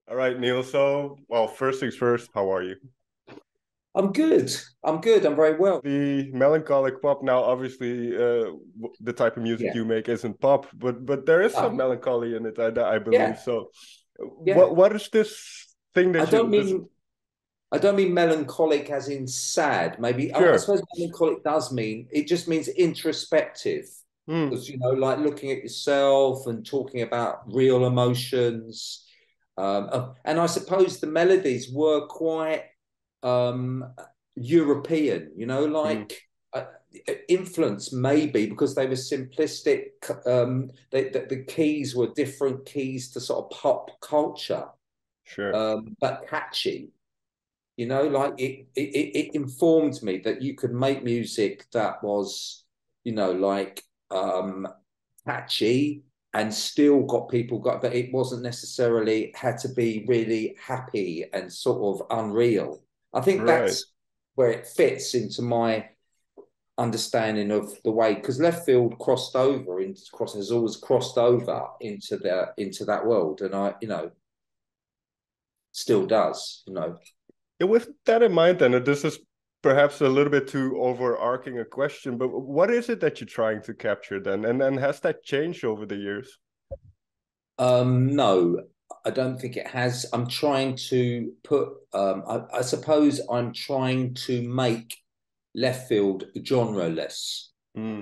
All right, Neil. So, well, first things first, how are you? I'm good. I'm good. I'm very well. The melancholic pop now, obviously, the type of music Yeah. you make isn't pop, but there is some Ah, melancholy in it, I believe. yeah. So, Yeah. what is this thing I that don't you this? mean I don't mean melancholic as in sad. Maybe I Sure. suppose melancholic does mean it just means introspective. Hmm. Because like looking at yourself and talking about real emotions. And I suppose the melodies were quite um, European, Hmm. uh, influence maybe because they were simplistic. The keys were different keys to sort of pop culture, Sure. but catchy. It informed me that you could make music that was, like catchy and still but it wasn't necessarily had to be really happy and sort of unreal. I think Right. that's where it fits into my understanding of the way, because left field has always crossed over into that world, and still does. And with that in mind, then, this is perhaps a little bit too overarching a question, but what is it that you're trying to capture then? And has that changed over the years? No, I don't think it has. I'm trying to put, I suppose I'm trying to make left field genreless. Hmm.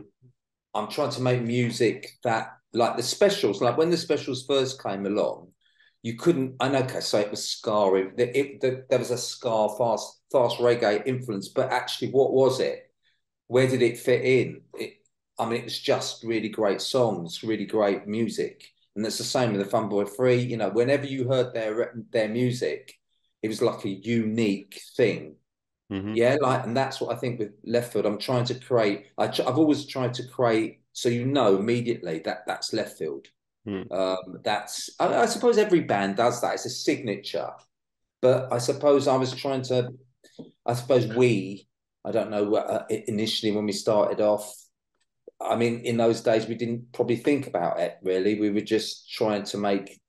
I'm trying to make music that, like the specials, like when the specials first came along, you couldn't, I know, okay, so it was ska, there was a ska, fast reggae influence, but actually, what was it? Where did it fit in? I mean, it was just really great songs, really great music. And it's the same with the Fun Boy Free. Whenever you heard their music, it was like a unique thing. Hmm. Yeah, and that's what I think with left field. I'm trying to create. I've always tried to create so immediately that that's left field. Hmm. I suppose every band does that. It's a signature. But I suppose I was trying to. I suppose I don't know, initially when we started off. I mean, in those days, we didn't probably think about it really. We were just trying to make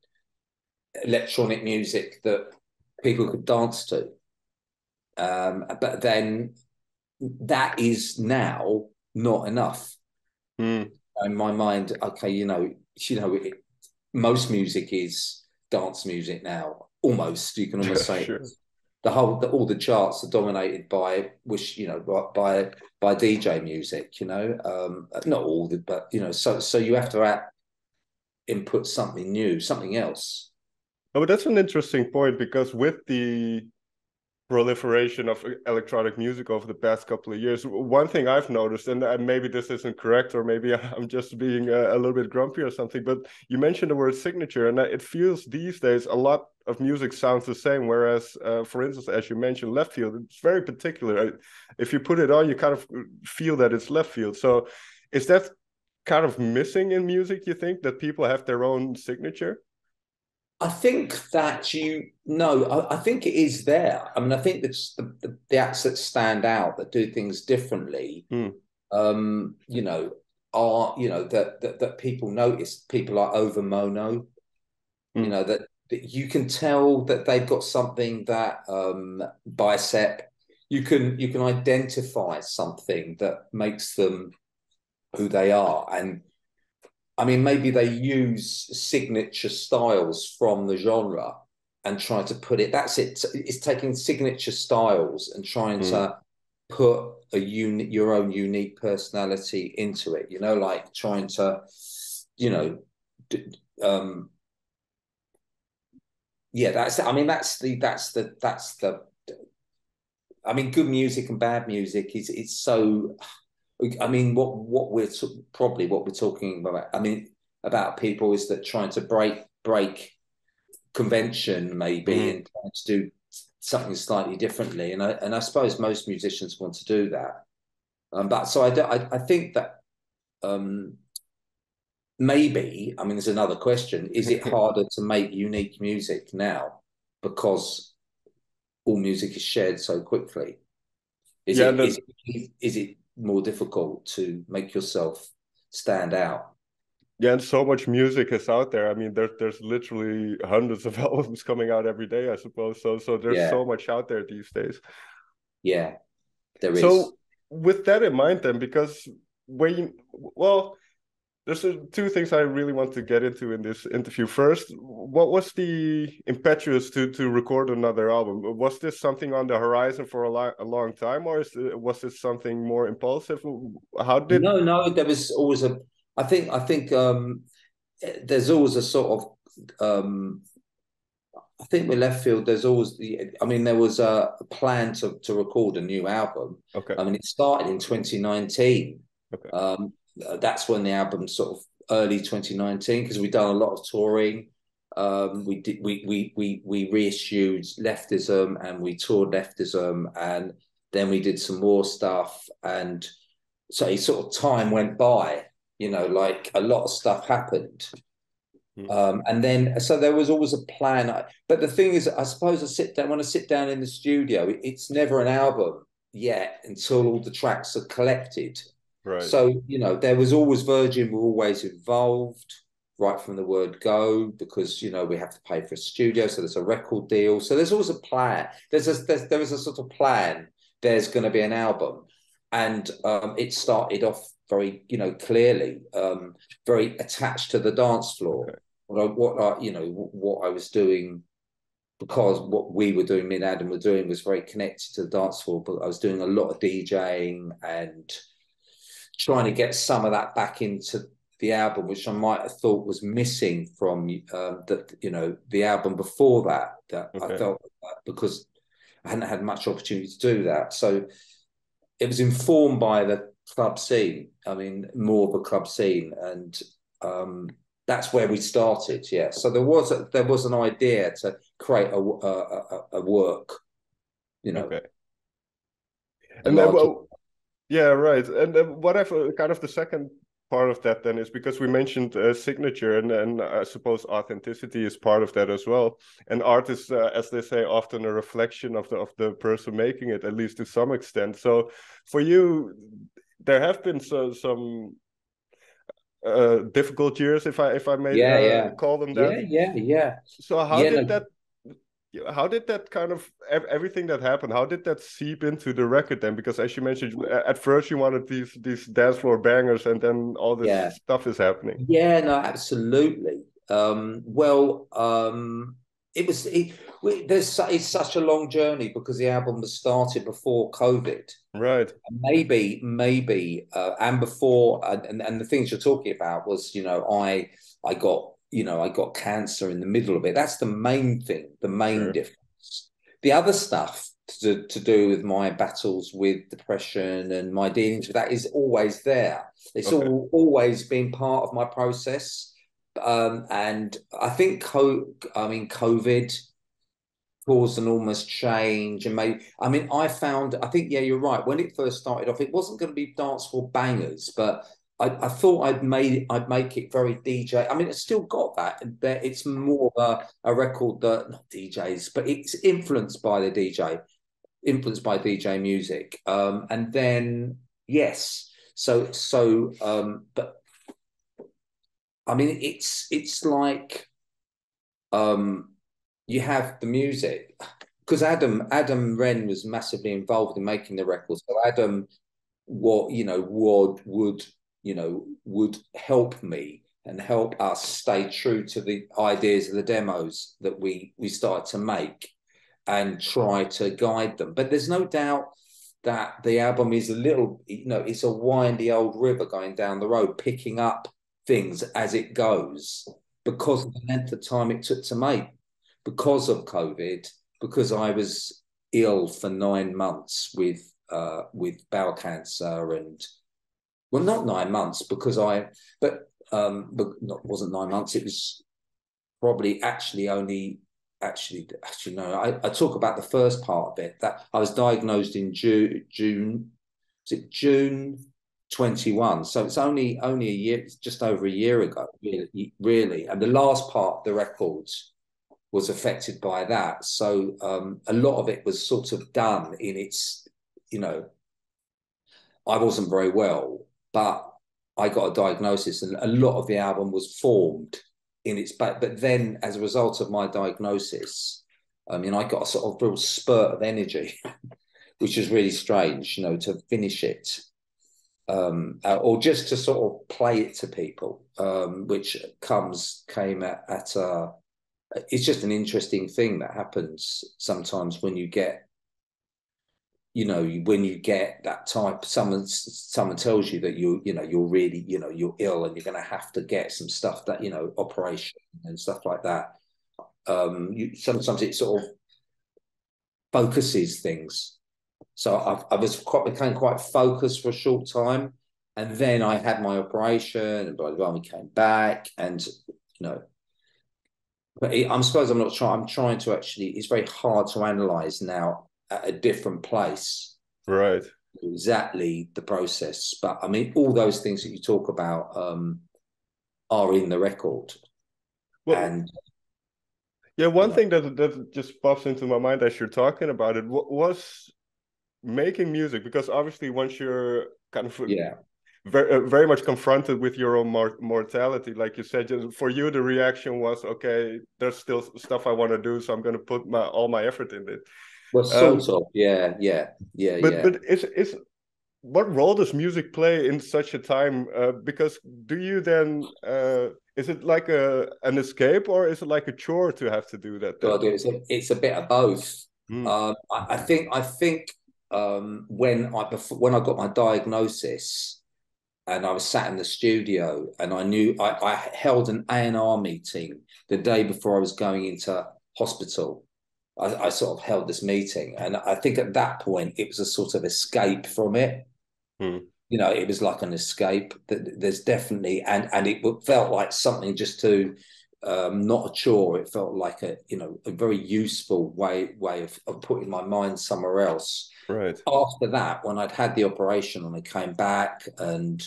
electronic music that people could dance to. But then that is now not enough Hmm. in my mind. Okay, most music is dance music now. Almost, you can almost say Sure. all the charts are dominated by by DJ music. Not all the, but so you have to input something new, something else. Oh, but that's an interesting point because with the proliferation of electronic music over the past couple of years, one thing I've noticed, and maybe this isn't correct, or maybe I'm just being a little bit grumpy or something, but you mentioned the word signature, and it feels these days a lot of music sounds the same. Whereas, for instance, as you mentioned, left field, it's very particular. If you put it on, you kind of feel that it's left field. So, is that kind of missing in music? You think that people have their own signature? I think that I think it is there. I mean, I think that's the acts that stand out that do things differently. Hmm. Um, you know, are that people notice. People like Overmono. Hmm. That you can tell that they've got something that Bicep. You can identify something that makes them who they are, and I mean, maybe they use signature styles from the genre and try to put it. That's it. It's taking signature styles and trying Hmm. to put your own unique personality into it. Like trying to, you know, um, yeah. That's. I mean, that's the. I mean, good music and bad music is it's so. I mean, what we're talking about. I mean, about people is that trying to break convention maybe Hmm. and trying to do something slightly differently. And I suppose most musicians want to do that. But so I think that um, maybe I mean there's another question: is it harder to make unique music now because all music is shared so quickly? Is Yeah, it that is it is it more difficult to make yourself stand out? Yeah, and so much music is out there. I mean, there's literally hundreds of albums coming out every day, I suppose. So there's Yeah, so much out there these days. yeah, there is. So with that in mind, then, because well, there's two things I really want to get into in this interview. First, what was the impetus to record another album? Was this something on the horizon for a long time, or was this something more impulsive? How did? No, no, there was always a. I think there's always a sort of. I think with Left Field, there's always the. I mean, there was a plan to record a new album. Okay, I mean, it started in 2019. okay, Um, that's when the album sort of early 2019 because we've done a lot of touring. We reissued Leftism and we toured Leftism and then we did some more stuff and so sort of time went by. You know, like a lot of stuff happened. hmm, And then, so there was always a plan. But the thing is, I suppose when I sit down in the studio, it's never an album yet until all the tracks are collected. right, So, you know, there was always Virgin were always involved right from the word go because, you know, we have to pay for a studio. So there's a record deal. So there's always a plan. There is a sort of plan. There's going to be an album. And it started off very, you know, clearly, very attached to the dance floor. okay, What I was doing because what we were doing, me and Adam were doing, was very connected to the dance floor. But I was doing a lot of DJing and trying to get some of that back into the album, which I might have thought was missing from the album before that. That I okay. felt because I hadn't had much opportunity to do that. So it was informed by the club scene. I mean, more of a club scene, and that's where we started. Yeah. So there was an idea to create a work, you know, Okay. a And then, larger. well, yeah, right. And what I've kind of the second part of that then is because we mentioned signature, and I suppose authenticity is part of that as well. And art is, as they say, often a reflection of the person making it, at least to some extent. So for you, there have been some difficult years, if I may Yeah, yeah, call them that. yeah, yeah, yeah, So yeah. No, how did that kind of everything that happened, how did that seep into the record then? Because as you mentioned, at first you wanted these dance floor bangers, and then all this yeah. stuff is happening. Yeah, no, absolutely. Well, it was it, it's such a long journey because the album was started before COVID. Right. Maybe, and before, and the things you're talking about was, you know, I got cancer in the middle of it. That's the main thing, the main Sure. difference. The other stuff to do with my battles with depression and my dealings with that is always there. It's Okay. always been part of my process. And I think COVID caused an almost change and made. I mean, I think, yeah, you're right. When it first started off, it wasn't going to be dance for bangers, but I thought I'd make it very DJ. I mean, it's still got that. It's more of a record that not DJs, but it's influenced by the DJ, influenced by DJ music. And then yes, but I mean, it's like um, you have the music because Adam Wren was massively involved in making the record. So Adam, what you know, would help me and help us stay true to the ideas of the demos that we started to make and try to guide them. But there's no doubt that the album is a little, you know, it's a windy old river going down the road, picking up things as it goes because of the length of time it took to make, because of COVID, because I was ill for 9 months with bowel cancer and well, not 9 months because but not wasn't 9 months. It was probably actually no. I talk about the first part of it that I was diagnosed in June. Is it June 21? So it's only a year, it's just over a year ago, really. And the last part of the records was affected by that. So a lot of it was sort of done in its, you know, I wasn't very well, but I got a diagnosis, and a lot of the album was formed in its back. But then, as a result of my diagnosis, I mean, I got a sort of real spurt of energy, which is really strange, you know, to finish it, or just to sort of play it to people, which came at a. It's just an interesting thing that happens sometimes when you get, you know, when you get that type, someone tells you that you know, you're really, you know, you're ill and you're going to have to get some stuff that, you know, operation and stuff like that. Sometimes it sort of focuses things. So became quite focused for a short time, and then I had my operation, and by the time we came back, and you know, but I'm suppose I'm not trying. I'm trying to actually. It's very hard to analyze now at a different place Right. exactly the process. But I mean, all those things that you talk about are in the record, Well, and yeah, you one know, thing that just pops into my mind as you're talking about it was making music, because obviously once you're kind of yeah. very much confronted with your own mortality, like you said, just for you the reaction was, okay, there's still stuff I want to do, so I'm going to put all my effort in it. Well, Um, sort of, but yeah. it's what role does music play in such a time? Because do you then is it like an escape, or is it like a chore to have to do that then? God, it's a bit of both. Mm, I think when I got my diagnosis and I was sat in the studio and I knew I held an A&R meeting the day before I was going into hospital. I sort of held this meeting, and I think at that point it was a sort of escape from it. mm, You know, it was like an escape. That there's definitely, and it felt like something just to not a chore. It felt like a, you know, a very useful way of putting my mind somewhere else. right. After that, when I'd had the operation and I came back, and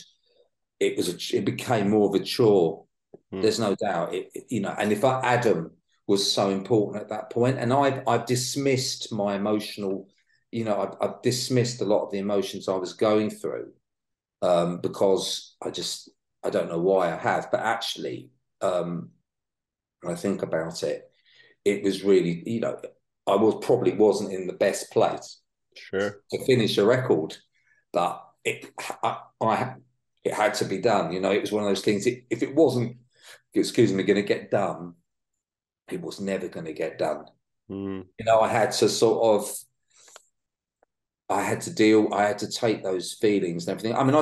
it became more of a chore. Mm, There's no doubt. You know, and if Adam was so important at that point, and I've dismissed my emotional, you know, I've dismissed a lot of the emotions I was going through, because I don't know why I have, but actually, when I think about it, it was really, you know, probably wasn't in the best place sure. to finish a record, but it had to be done. You know, it was one of those things. If it wasn't, excuse me, going to get done, it was never going to get done. Mm, You know, I had to deal, I had to take those feelings and everything. I mean,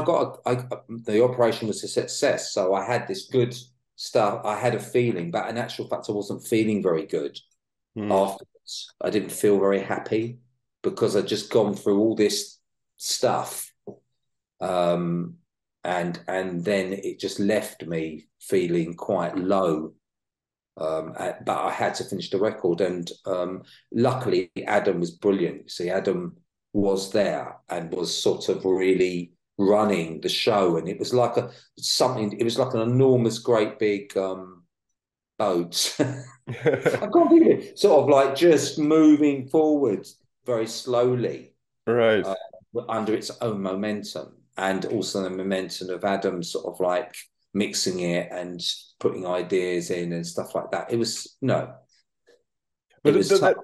the operation was a success. So I had this good stuff. I had a feeling, but in actual fact, I wasn't feeling very good mm. afterwards. I didn't feel very happy because I'd just gone through all this stuff. Um, and then it just left me feeling quite low. But I had to finish the record, and luckily Adam was brilliant. See, Adam was there and was sort of really running the show, and it was like it was like an enormous, great big boat. I can't believe it. Sort of like just moving forward very slowly, Right. uh, under its own momentum, and also the momentum of Adam sort of like mixing it and putting ideas in and stuff like that. It But was tough.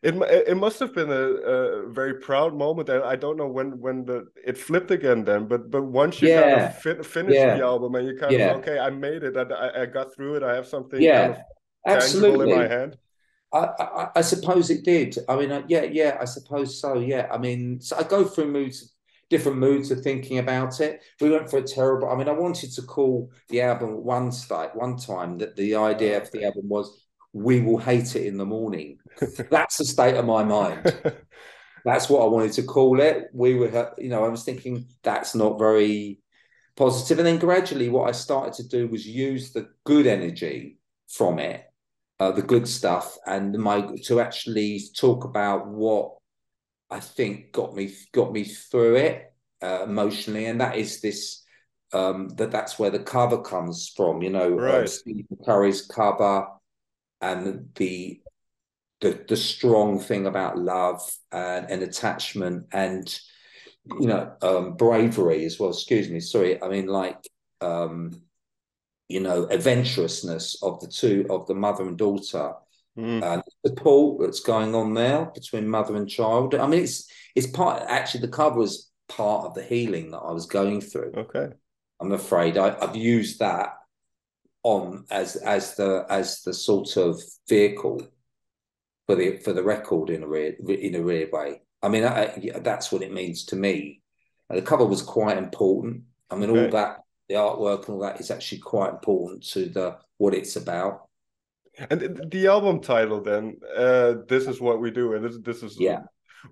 it must have been a very proud moment, and I don't know when it flipped again then. But once you kind of Yeah, finished the yeah, album and you kind of, yeah, okay, I made it, I got through it, I have something kind of yeah. tangible in my Absolutely. hand. I suppose it did. I mean, yeah, I suppose so. Yeah, I mean, so I go through different moods of thinking about it. We went for a terrible. I mean, I wanted to call the album one time that the idea of the Okay. album was "We will hate it in the morning." That's the state of my mind. That's what I wanted to call it. You know, I was thinking that's not very positive, and then gradually, what I started to do was use the good energy from it, the good stuff, and to actually talk about what I think got me through it emotionally, and that is this. That's where the cover comes from, you know, Right. Stephen Curry's cover, and the strong thing about love and attachment, and bravery as well. Excuse me, sorry. I mean, like, adventurousness of the mother and daughter, Mm. and the support that's going on there between mother and child. I mean, it's part. Actually, the cover was part of the healing that I was going through. Okay. I'm afraid I've used that on as the sort of vehicle for the record in a weird way. I mean, that's what it means to me. And the cover was quite important. I mean, all Okay. that, the artwork and all that is actually quite important to what it's about. And the album title then, this is what we do, and this is Yeah,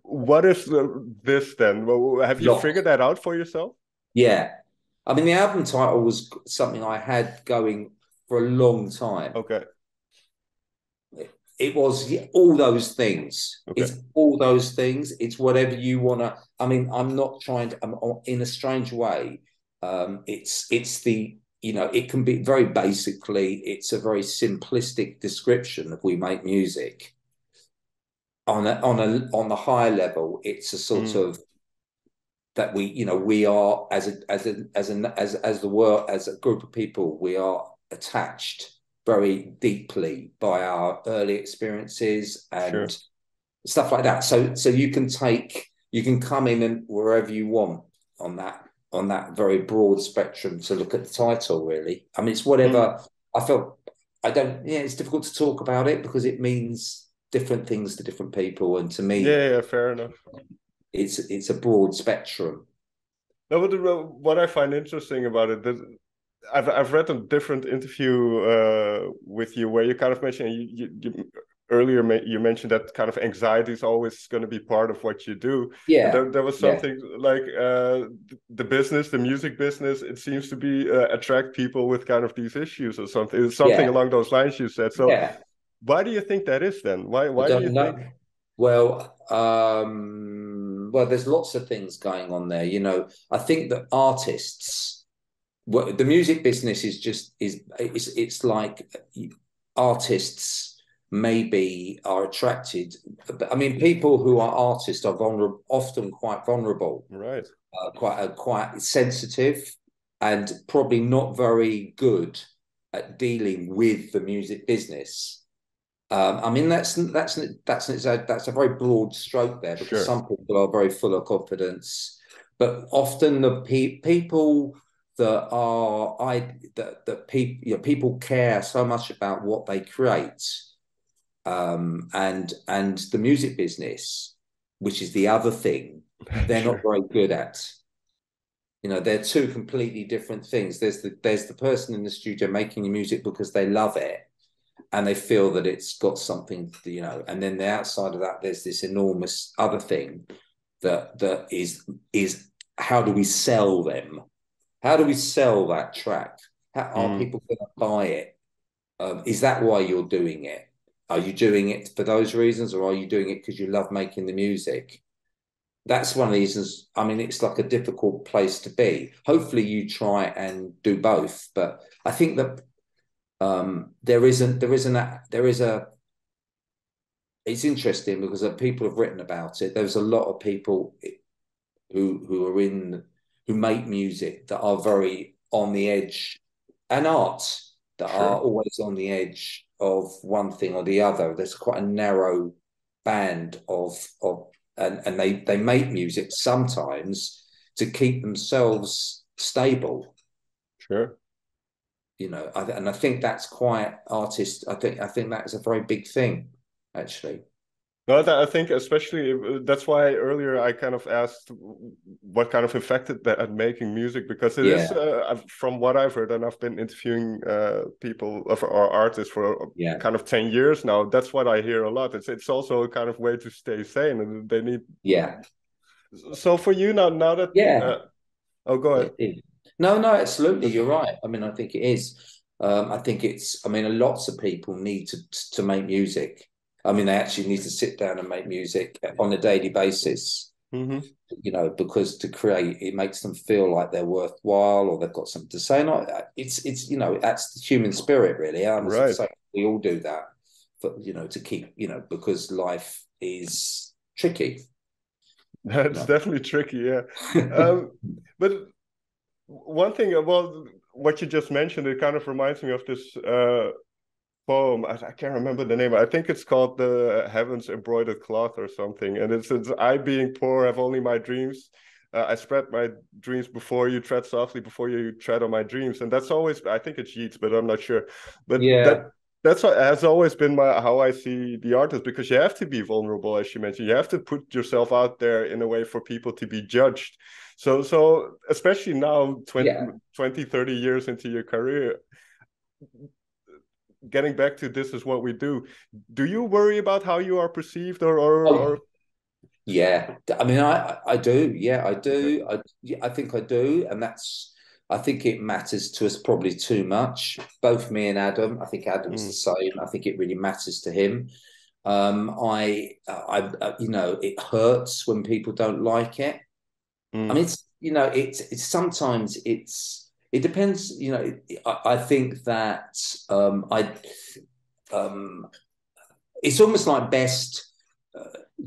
what is this then? Well, have you lock. figured that out for yourself? Yeah, I mean, the album title was something I had going for a long time. Okay. It was all those things. Okay. It's all those things. It's whatever you want to. I mean, I'm not trying to. I'm, in a strange way, it's the it can be very basically. It's a very simplistic description of we make music. On the higher level, it's a sort Mm. of that we are as the world, as a group of people, we are attached very deeply by our early experiences Sure. and stuff like that. So you can come in and wherever you want on that very broad spectrum to look at the title, really. I mean, it's Mm. whatever I felt. I don't. Yeah, it's difficult to talk about it because it means different things to different people, and to me, Yeah, yeah, fair enough. it's a broad spectrum. No, but what I find interesting about it, that I've read a different interview with you where you kind of mentioned you earlier you mentioned that kind of anxiety is always going to be part of what you do, and Yeah, there was yeah, something like the music business, it seems to be attract people with kind of these issues or something. It's something yeah, along those lines you said. So yeah. why do you think that is then? I Why do you don't think? know. Well, there's lots of things going on there. I think that artists, well, the music business is just is it's like artists maybe are attracted. I mean, people who are artists are vulnerable, often quite vulnerable, Right. quite sensitive, and probably not very good at dealing with the music business. I mean, that's a very broad stroke there because Sure. some people are very full of confidence, but often the people that are that people people care so much about what they create, and the music business, which is the other thing, they're not Sure. very good at. They're two completely different things. There's the person in the studio making the music because they love it and they feel that it's got something, and then the outside of that, there's this enormous other thing that is how do we sell them? How do we sell that track? How are Mm. people going to buy it? Is that why you're doing it? Are you doing it for those reasons, or are you doing it because you love making the music? That's one of the reasons. I mean, it's like a difficult place to be. Hopefully, you try and do both, but I think that there is a it's interesting because people have written about it. There's a lot of people who are in who make music that are very on the edge, and arts that are Sure. always on the edge of one thing or the other. There's quite a narrow band of and they make music sometimes to keep themselves stable. Sure. And I think that's quite artist. I think that is a very big thing, actually. No, I think especially that's why earlier I kind of asked what kind of affected that at making music, because it is Yeah, from what I've heard, and I've been interviewing people or artists for yeah, kind of 10 years now. That's what I hear a lot. It's also a kind of way to stay sane, and they need. yeah, So for you now that yeah. oh, go ahead. It is. No, no, absolutely. You're right. I mean, I think it is. I think it's. I mean, lots of people need to make music. I mean, they actually need to sit down and make music on a daily basis. Mm-hmm. Because to create it makes them feel like they're worthwhile or they've got something to say. And it's that's the human spirit, really. I must Right. say we all do that, but to keep because life is tricky. That's No. definitely tricky, yeah. But one thing, well, what you just mentioned, it kind of reminds me of this poem. I can't remember the name. I think it's called "The Heavens Embroidered Cloth" or something. And it's I being poor have only my dreams. I spread my dreams before you, tread softly before you tread on my dreams. And that's always, I think it's Yeats, but I'm not sure. But Yeah, that's what has always been my how I see the artist, because you have to be vulnerable, as you mentioned. You have to put yourself out there in a way for people to be judged. So especially now, yeah. 20, 30 years into your career, getting back to this is what we do you worry about how you are perceived, or Oh, yeah. I mean, I do. Yeah, I okay. do. Yeah, I think I do, and that's. I think it matters to us probably too much. Both me and Adam. I think Adam's the Mm, same. I think it really matters to him. You know, it hurts when people don't like it. I mm, mean, it's you know, it's sometimes it depends. You know, I think that I um, it's almost like best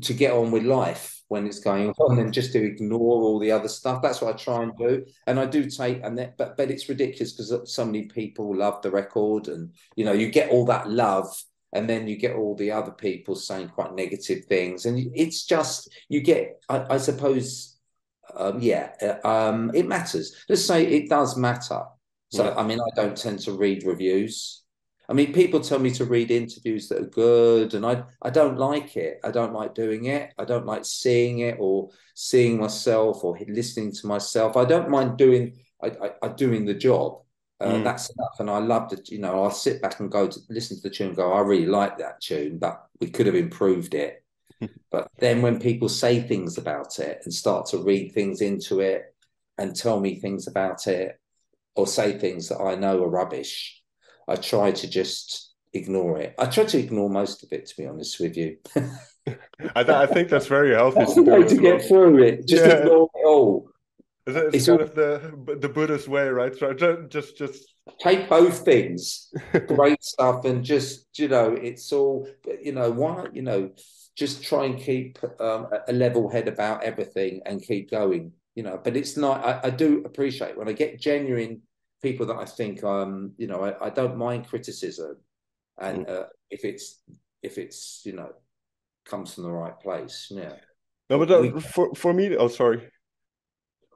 to get on with life when it's going on and just to ignore all the other stuff. That's what I try and do, and I do take and that, but it's ridiculous because so many people love the record, and you know, you get all that love. And then you get all the other people saying quite negative things, and it's just you get. I suppose yeah, it matters. Let's say it does matter. So, mm, I mean, I don't tend to read reviews. I mean, people tell me to read interviews that are good, and I don't like it. I don't like doing it. I don't like seeing it or seeing myself or listening to myself. I don't mind doing doing the job. mm. That's enough. And I love that, you know, I'll sit back and go to listen to the tune and go, I really like that tune, but we could have improved it. But then when people say things about it and start to read things into it and tell me things about it or say things that I know are rubbish, I try to just ignore it. I try to ignore most of it, to be honest with you. I think that's very healthy That's to the way do to as get well. through it. Just Yeah, ignore it all. it's It's kind all of the Buddhist way, right? So just take both things, great stuff, and just you know, it's all you know. Why you know, just try and keep a level head about everything and keep going. You know, but it's not. I do appreciate when I get genuine people that I think you know, I don't mind criticism, and Mm. if it's you know comes from the right place. Yeah, No, but for me, oh, sorry.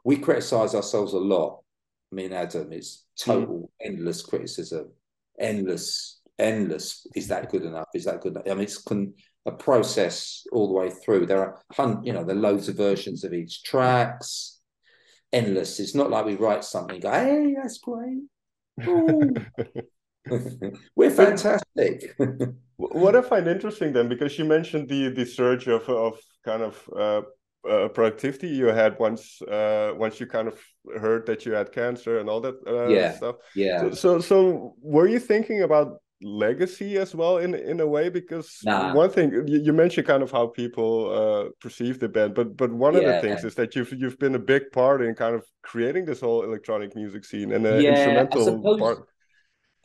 we criticize ourselves a lot. Me and Adam, it's Mm. total endless criticism, endless. Is that good enough? Is that good enough? I mean, it's a process all the way through. There are, you know, there are loads of versions of each tracks. Endless. It's not like we write something, go, hey, that's great. Ooh. We're But fantastic. what I find interesting then, because you mentioned the surge of kind of productivity you had once you kind of heard that you had cancer and all that Yeah, stuff. yeah. So were you thinking about legacy as well in a way? Because Nah, one thing you mentioned kind of how people perceive the band, but one of the yeah. things is that you've been a big part in kind of creating this whole electronic music scene and an Yeah, I instrumental suppose part.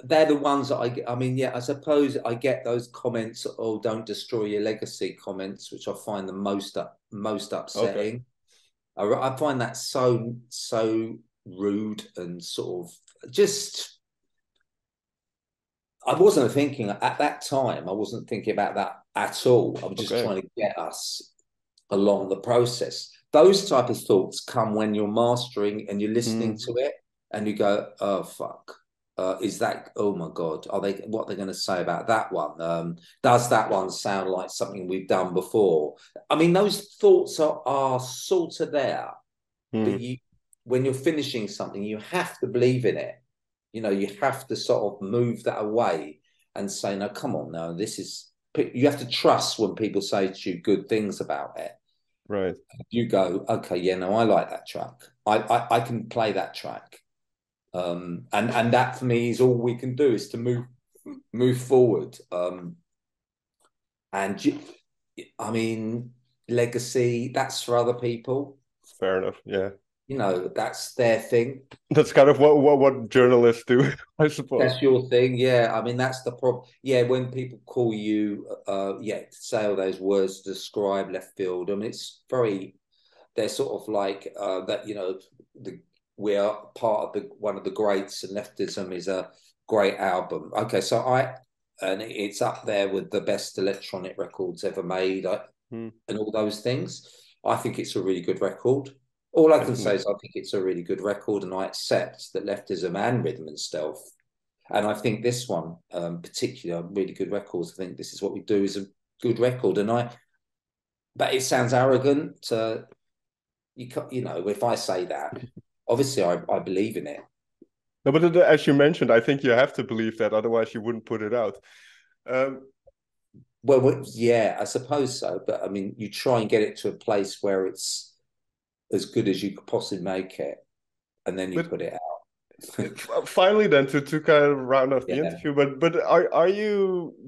they're the ones that I get. I mean, yeah, I suppose I get those comments, oh, don't destroy your legacy comments, which I find the most Okay. upsetting. I find that so rude and sort of just I wasn't thinking at that time, I wasn't thinking about that at all. I was just Okay. trying to get us along the process. Those type of thoughts come when you're mastering and you're listening Mm, to it and you go, oh fuck. Is that oh my god, are they what they're going to say about that one? Does that one sound like something we've done before? I mean, those thoughts are sort of there, but mm. you when you're finishing something, you have to believe in it. You know, you have to sort of move that away and say, no, come on, no, this is you have to trust when people say to you good things about it. Right. You go, okay, yeah, no, I like that track. I can play that track. And that for me is all we can do is to move forward. And I mean, legacy, that's for other people. Fair enough. Yeah. You know, that's their thing. That's kind of what journalists do, I suppose. That's your thing, yeah. I mean, that's the problem. Yeah, when people call you, yeah, to say all those words to describe left field. I mean, it's very. they're sort of like that. You know, we are part of the one of the greats, and Leftism is a great album. Okay, so and it's up there with the best electronic records ever made, and all those things. I think it's a really good record. All I can say is I think it's a really good record, and I accept that Leftism and Rhythm and Stealth. And I think this one, particular, really good records. I think This Is What We Do is a good record, but it sounds arrogant to you know, if I say that, obviously I believe in it. No, but as you mentioned, I think you have to believe that, otherwise you wouldn't put it out. Well, yeah, I suppose so. But I mean, you try and get it to a place where it's as good as you could possibly make it, and then you put it out. Finally, then, to kind of round off the interview, but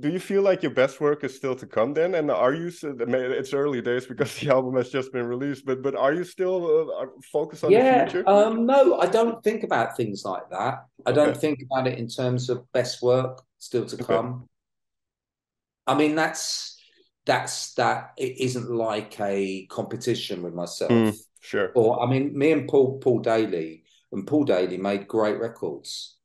do you feel like your best work is still to come then? And are you, it's early days because the album has just been released, but are you still focused on the future? No, I don't think about things like that. I don't think about it in terms of best work still to come. I mean, that it isn't like a competition with myself. Sure. Or I mean, me and Paul Daly. And Paul Daly made great records.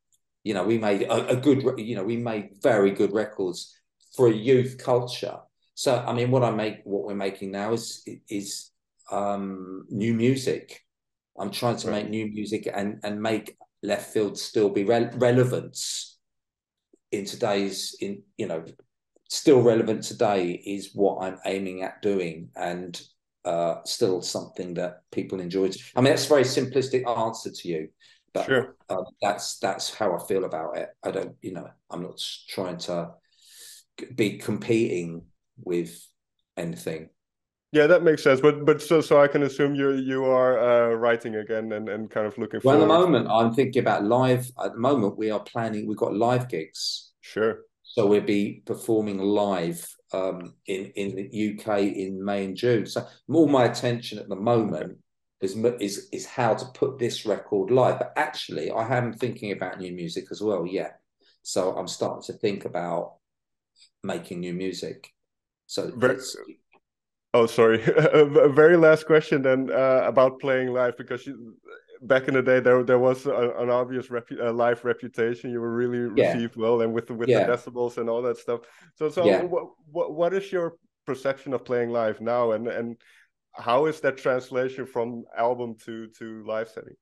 You know, we made a good, you know, we made very good records for a youth culture. So, I mean, what we're making now is new music. I'm trying to make new music and make left field still be relevant in today's, you know, still relevant today is what I'm aiming at doing. And still something that people enjoy. I mean, that's a very simplistic answer to you, but sure. That's how I feel about it. I don't, you know, I'm not trying to be competing with anything. Yeah, that makes sense. But so I can assume you are writing again and kind of looking forward. At the moment, I'm thinking about live. At the moment, we are planning. We've got live gigs. Sure. So we'll be performing live in the UK in May and June. So all my attention at the moment is how to put this record live. But actually, I am thinking about new music as well. Yeah, so I'm starting to think about making new music. So oh, sorry. A very last question then about playing live, because back in the day there was an obvious live reputation. You were really received well, and with the decibels and all that stuff. So what is your perception of playing live now, and how is that translation from album to live setting?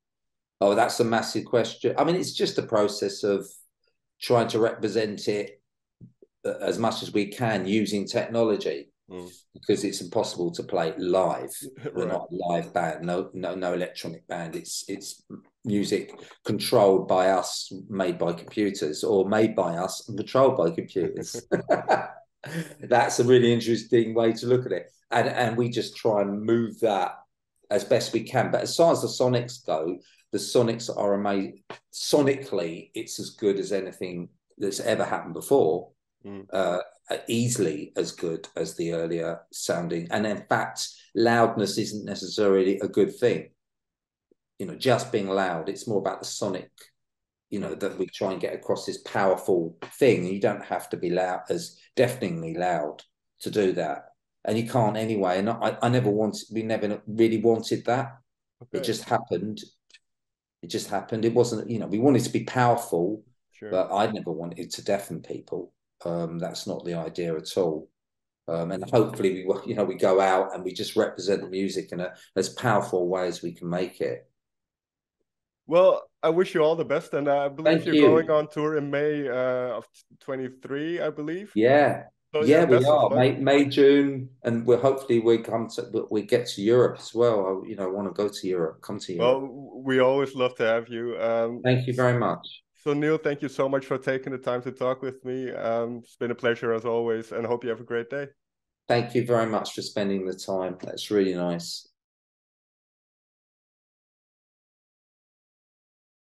Oh, that's a massive question. I mean, it's just a process of trying to represent it as much as we can using technology. Because it's impossible to play it live. We're not a live band, no electronic band. It's music controlled by us, made by computers, or made by us and controlled by computers. That's a really interesting way to look at it. And we just try and move that as best we can. But as far as the sonics go, the sonics are amazing. Sonically, it's as good as anything that's ever happened before. Easily as good as the earlier sounding, and in fact loudness isn't necessarily a good thing, you know, just being loud. It's more about the sonic, you know, that we try and get across this powerful thing. You don't have to be loud, as deafeningly loud, to do that, and you can't anyway. And we never really wanted that. It just happened. It wasn't, you know, we wanted to be powerful, but I never wanted to deafen people. That's not the idea at all. And hopefully we go out and we just represent the music in as powerful way as we can make it. Well, I wish you all the best, and I believe you're going on tour in May of 23, I believe. Yeah. So, we are May, June, and hopefully we get to Europe as well. You know, I want to go to Europe. Come to Europe. Well, we always love to have you. Thank you very much. So Neil, thank you so much for taking the time to talk with me. It's been a pleasure as always, and I hope you have a great day. Thank you very much for spending the time. That's really nice.